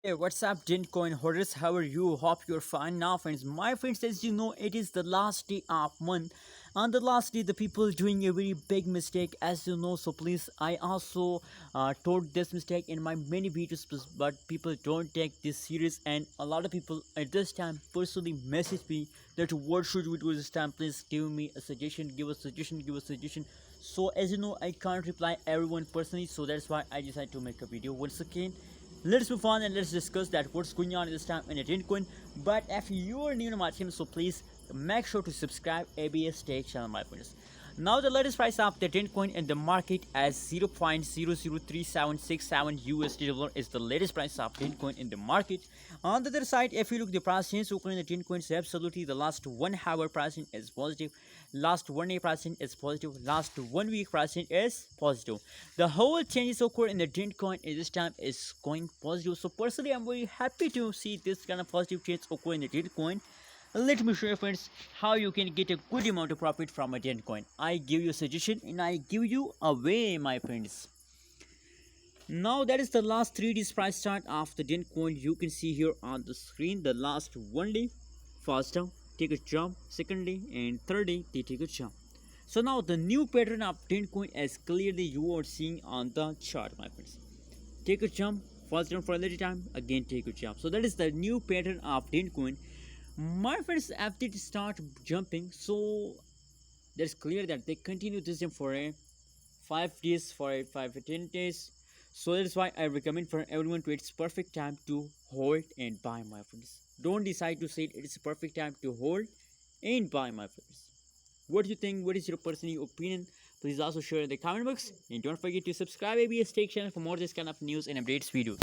Hey, what's up, dentcoin holders? How are you? Hope you're fine now, friends. My friends, as you know, it is the last day of month. On the last day, the people doing a very big mistake, as you know. So please, I also told this mistake in my many videos, but people don't take this serious. And a lot of people at this time personally message me that what should we do this time? Please give me a suggestion. Give a suggestion. Give a suggestion. So as you know, I can't reply everyone personally. So that's why I decided to make a video once again. Let's move on and let's discuss that what's going on this time in a Dentcoin. But if you are new to my channel, so please make sure to subscribe ABS Tech channel, my friends. Now the latest price of the Dentcoin in the market as 0.003767 USD dollar is the latest price of Dentcoin in the market. On the other side, if you look the price change occurring in the Dentcoins, absolutely the last 1 hour pricing is positive, last 1 day pricing is positive, last 1 week pricing is positive. The whole changes occur in the Dentcoin at this time is going positive. So personally, I'm very happy to see this kind of positive change occur in the Dentcoin. Let me show you, friends, how you can get a good amount of profit from a Dentcoin. I give you a suggestion and I give you a way, my friends. Now that is the last 3 days price chart of the Dentcoin. You can see here on the screen the last 1 day first down take a jump, second day and third day they take a jump. So now the new pattern of Dentcoin as clearly you are seeing on the chart, my friends. Take a jump, first down for a little time, again take a jump. So that is the new pattern of Dentcoin. My friends, after they start jumping, so that's clear that they continue this jump for a 5 days, for a 5 to 10 days. So that's why I recommend for everyone to it's perfect time to hold and buy, my friends. Don't decide to say it's a perfect time to hold and buy, my friends. What do you think? What is your personal opinion? Please also share in the comment box and don't forget to subscribe ABS Tech channel for more this kind of news and updates videos.